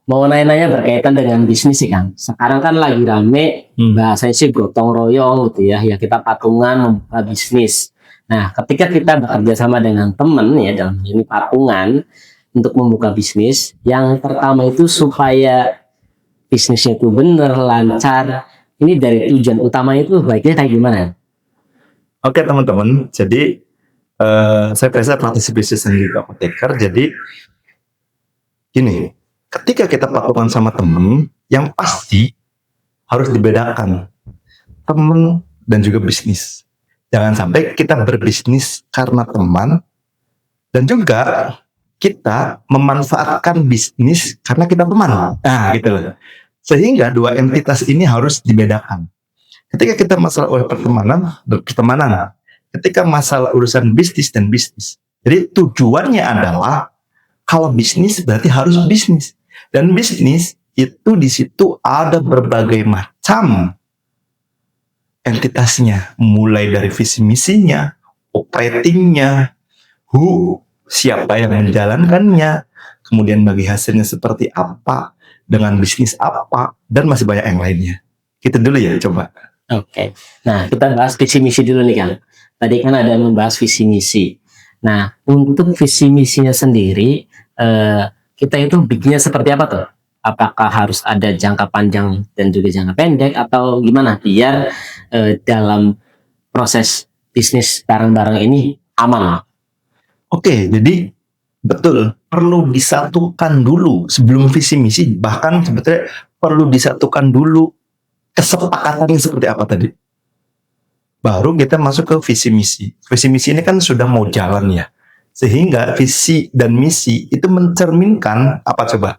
mau nanya-nanya berkaitan dengan bisnis sih Kang. Sekarang kan lagi rame bahasanya sih gotong royong gitu ya. Ya kita patungan membuka bisnis. Nah, ketika kita bekerja sama dengan teman ya dalam hal ini patungan untuk membuka bisnis, yang pertama itu supaya bisnisnya itu benar, lancar. Ini dari tujuan utama itu baiknya kayak gimana? Oke teman-teman, jadi saya biasa praktisi bisnis dan juga apoteker. Jadi gini, ketika kita patungan sama temen, yang pasti harus dibedakan temen dan juga bisnis. Jangan sampai kita berbisnis karena teman dan juga kita memanfaatkan bisnis karena kita teman. Nah, gitu loh. Sehingga dua entitas ini harus dibedakan. Ketika kita masalah pertemanan, ketika masalah urusan bisnis dan bisnis. Jadi tujuannya adalah kalau bisnis berarti harus bisnis. Dan bisnis itu di situ ada berbagai macam entitasnya, mulai dari visi misinya, operatingnya, siapa yang menjalankannya, kemudian bagi hasilnya seperti apa, dengan bisnis apa, dan masih banyak yang lainnya. Kita dulu ya, coba. Oke. Nah, kita bahas visi misi dulu nih Kang. Tadi kan ada membahas visi misi. Nah, untuk visi misinya sendiri, kita itu bikinnya seperti apa tuh? Apakah harus ada jangka panjang dan juga jangka pendek atau gimana biar dalam proses bisnis bareng-bareng ini aman? Oke, jadi betul perlu disatukan dulu sebelum visi misi. Bahkan sebetulnya perlu disatukan dulu kesepakatannya seperti apa tadi. Baru kita masuk ke visi misi. Visi misi ini kan sudah mau jalan ya. Sehingga visi dan misi itu mencerminkan apa coba?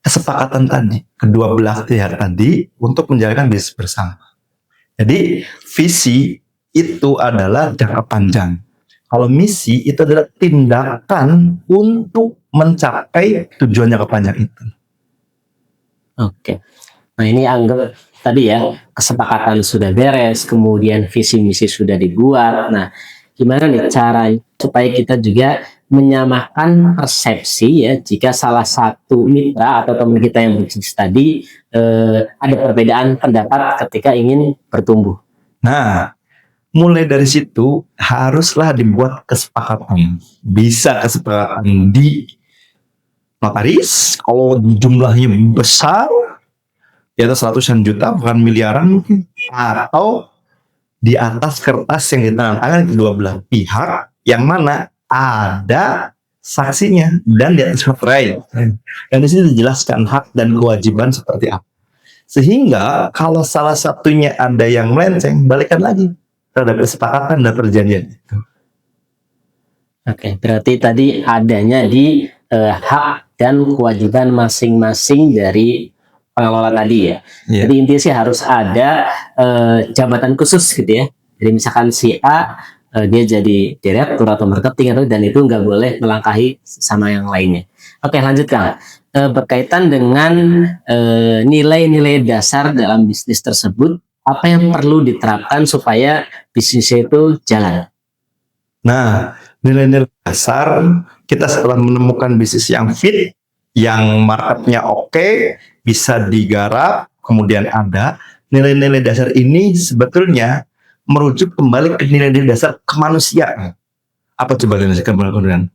Kesepakatan tadi, kedua belah pihak tadi untuk menjalankan bisnis bersama. Jadi visi itu adalah jangka panjang. Kalau misi itu adalah tindakan untuk mencapai tujuan jangka panjang itu. Oke. Nah, ini anggap tadi ya kesepakatan sudah beres, kemudian visi misi sudah dibuat. Nah, gimana nih cara supaya kita juga menyamakan persepsi ya jika salah satu mitra atau teman kita yang bisnis tadi ada perbedaan pendapat ketika ingin bertumbuh. Nah, mulai dari situ haruslah dibuat kesepakatan. Bisa kesepakatan di notaris kalau jumlahnya besar di atas ratusan juta bukan miliaran mungkin, atau di atas kertas yang ditandatangani kedua belah pihak yang mana ada saksinya dan di atas materai. Dan di sini dijelaskan hak dan kewajiban seperti apa. Sehingga kalau salah satunya ada yang melenceng, balikan lagi terhadap kesepakatan dan perjanjian itu. Oke, berarti tadi adanya di hak dan kewajiban masing-masing dari pengelola tadi ya. Yeah. Jadi intinya sih harus ada jabatan khusus gitu ya. Jadi misalkan si A dia jadi direktur atau marketing atau dan itu nggak boleh melangkahi sama yang lainnya. Oke, lanjut Kang. Berkaitan dengan nilai-nilai dasar dalam bisnis tersebut, apa yang perlu diterapkan supaya bisnisnya itu jalan? Nah, nilai-nilai dasar kita setelah menemukan bisnis yang fit, yang marketnya oke, bisa digarap, kemudian ada nilai-nilai dasar ini sebetulnya merujuk kembali ke nilai-nilai dasar kemanusiaan. Apa coba nilai kemanusiaan?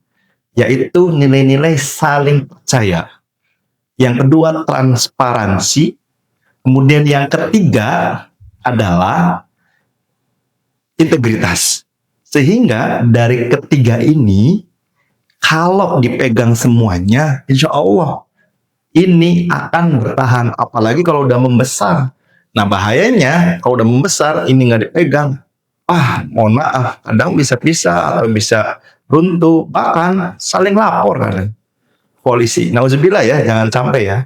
Yaitu nilai-nilai saling percaya. Yang kedua transparansi. Kemudian yang ketiga adalah integritas. Sehingga dari ketiga ini kalau dipegang semuanya, insya Allah ini akan bertahan. Apalagi kalau udah membesar. Nah bahayanya kalau udah membesar ini nggak dipegang, mohon maaf, kadang bisa pisah atau bisa runtuh, bahkan saling lapor kan polisi. Nauzubillah ya, jangan sampai ya.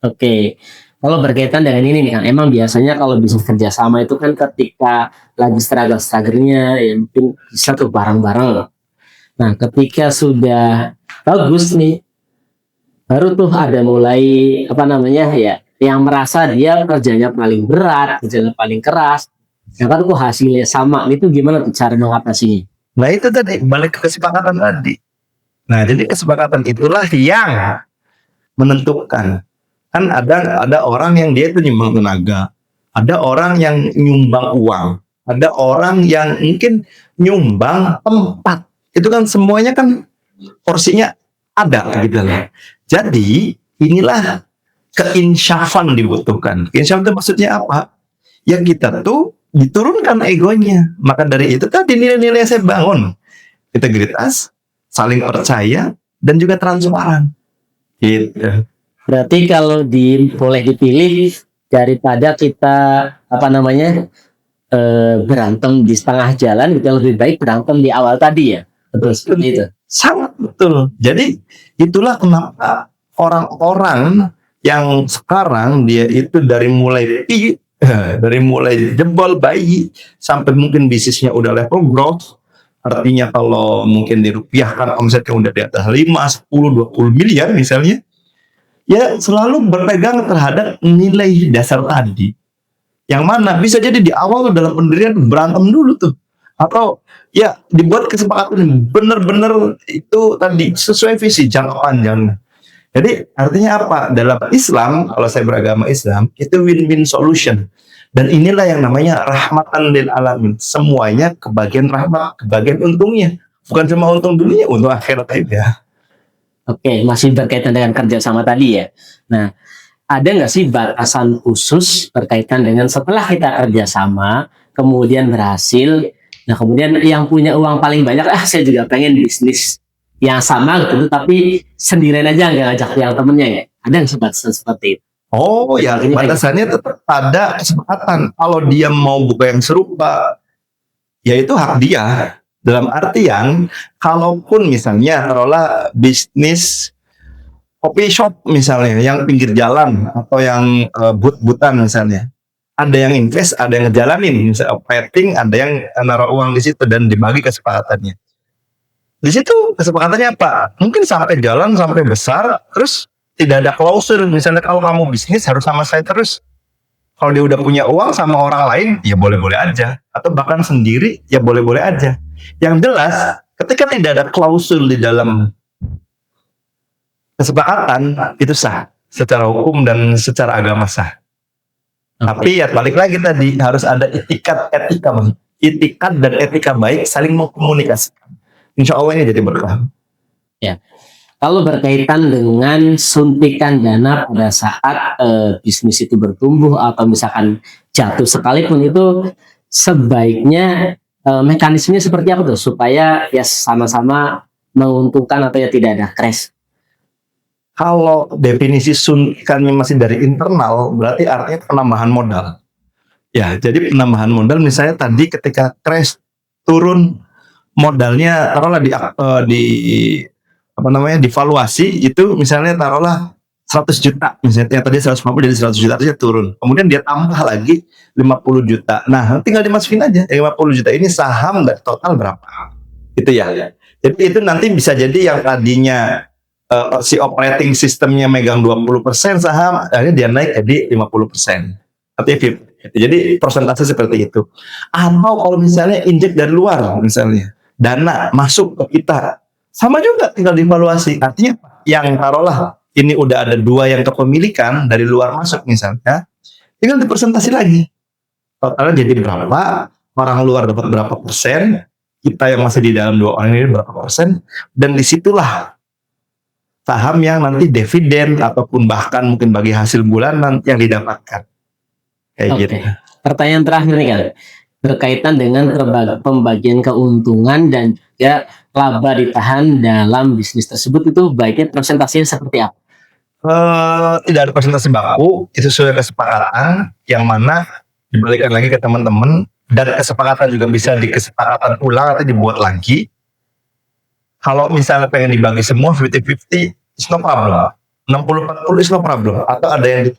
Oke, kalau berkaitan dengan ini nih kan, emang biasanya kalau bisnis kerjasama itu kan ketika lagi struggle-struggle-nya ya mungkin bisa tuh bareng-bareng. Nah ketika sudah bagus nih, baru tuh ada mulai apa namanya ya, yang merasa dia kerjanya paling berat, kerjanya paling keras, sedangkan kok hasilnya sama. Itu gimana tuh cara mengatasinya? Nah itu tadi balik ke kesepakatan tadi. Nah jadi kesepakatan itulah yang menentukan. Kan ada orang yang dia itu nyumbang tenaga, ada orang yang nyumbang uang, ada orang yang mungkin nyumbang tempat. Itu kan semuanya kan porsinya ada gitu loh. Jadi inilah keinsyafan dibutuhkan. Keinsyafan itu maksudnya apa? Ya kita tuh diturunkan egonya. Maka dari itu tadi nilai-nilai yang saya bangun. Integritas, saling percaya, dan juga transparan. Gitu. Berarti kalau boleh dipilih daripada kita berantem di setengah jalan, kita lebih baik berantem di awal tadi ya. Betul seperti itu. Sangat betul. Jadi itulah kenapa orang-orang yang sekarang dia itu dari mulai jebol bayi sampai mungkin bisnisnya udah level growth. Artinya kalau mungkin dirupiahkan omsetnya udah di atas 5, 10, 20 miliar misalnya, ya selalu berpegang terhadap nilai dasar tadi. Yang mana bisa jadi di awal dalam pendirian berantem dulu tuh. Atau ya dibuat kesepakatan benar-benar itu tadi sesuai visi jangka panjang. Jadi artinya apa? Dalam Islam, kalau saya beragama Islam, itu win-win solution. Dan inilah yang namanya rahmatan lil alamin. Semuanya kebagian rahmat, kebagian untungnya. Bukan cuma untung dunia, untung akhirat aja. Oke, masih berkaitan dengan kerjasama tadi ya. Nah, ada nggak sih batasan khusus berkaitan dengan setelah kita kerjasama, kemudian berhasil, nah kemudian yang punya uang paling banyak, saya juga pengen bisnis yang sama gitu, tapi sendirian aja nggak ngajak yang temennya ya. Ada nggak sih batasan seperti itu? Oh ya, batasannya tetap ada kesepakatan. Kalau dia mau buka yang serupa, ya itu hak dia. Dalam artian, kalaupun misalnya taruhlah bisnis coffee shop misalnya, yang pinggir jalan atau yang but-butan misalnya, ada yang invest, ada yang ngejalanin, misalnya operating, ada yang naruh uang di situ dan dibagi kesepakatannya. Di situ kesepakatannya apa? Mungkin sampai jalan sampai besar, terus tidak ada klausul. Misalnya kalau kamu bisnis harus sama saya terus. Kalau dia udah punya uang sama orang lain, ya boleh-boleh aja. Atau bahkan sendiri, ya boleh-boleh aja. Yang jelas, ketika tidak ada klausul di dalam kesepakatan, itu sah. Secara hukum dan secara agama sah. Tapi ya balik lagi tadi, harus ada itikat dan etika baik saling mengkomunikasikan. Insya Allah ini jadi berkah. Ya. Kalau berkaitan dengan suntikan dana pada saat bisnis itu bertumbuh atau misalkan jatuh sekalipun, itu sebaiknya mekanismenya seperti apa tuh supaya ya sama-sama menguntungkan atau ya tidak ada crash? Kalau definisi suntikannya masih dari internal, berarti artinya penambahan modal. Ya, jadi penambahan modal misalnya tadi ketika crash turun modalnya taruhlah divaluasi itu misalnya taruhlah 100 juta misalnya, yang tadi 150 jadi 100 juta aja turun. Kemudian dia tambah lagi 50 juta. Nah, tinggal dimasukin aja 50 juta ini saham dan total berapa. Gitu ya. Jadi itu nanti bisa jadi yang tadinya si operating sistemnya megang 20% saham, akhirnya dia naik jadi 50%. Artinya 50. Jadi persentase seperti itu. Atau kalau misalnya injek dari luar misalnya, dana masuk ke kita, sama juga tinggal divaluasi. Artinya yang taruhlah ini udah ada 2 yang kepemilikan dari luar masuk misalnya, tinggal dipresentasi lagi. Totalnya jadi berapa, orang luar dapat berapa persen, kita yang masih di dalam 2 orang ini berapa persen, dan disitulah saham yang nanti dividen ataupun bahkan mungkin bagi hasil bulanan yang didapatkan. Kayak gitu. Pertanyaan terakhir nih kan, berkaitan dengan pembagian keuntungan dan juga laba ditahan dalam bisnis tersebut, itu baiknya presentasinya seperti apa? Tidak ada presentasi baku, itu sesuai kesepakatan yang mana dibalikan lagi ke teman-teman, dan kesepakatan juga bisa kesepakatan ulang atau dibuat lagi. Kalau misalnya pengen dibagi semua 50-50, it's no problem. 60-40 is no problem. Atau ada yang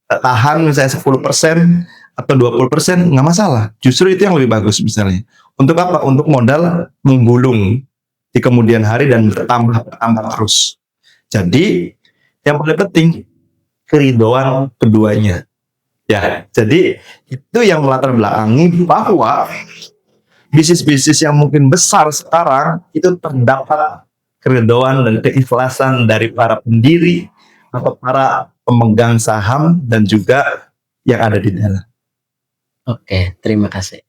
ditahan misalnya 10% atau 20%, nggak masalah. Justru itu yang lebih bagus misalnya. Untuk apa? Untuk modal menggulung di kemudian hari dan bertambah terus. Jadi yang paling penting keridhaan keduanya. Ya, jadi itu yang melatar belakangi bahwa bisnis-bisnis yang mungkin besar sekarang itu terdapat keridhaan dan keikhlasan dari para pendiri, atau para pemegang saham dan juga yang ada di dalam. Oke, terima kasih.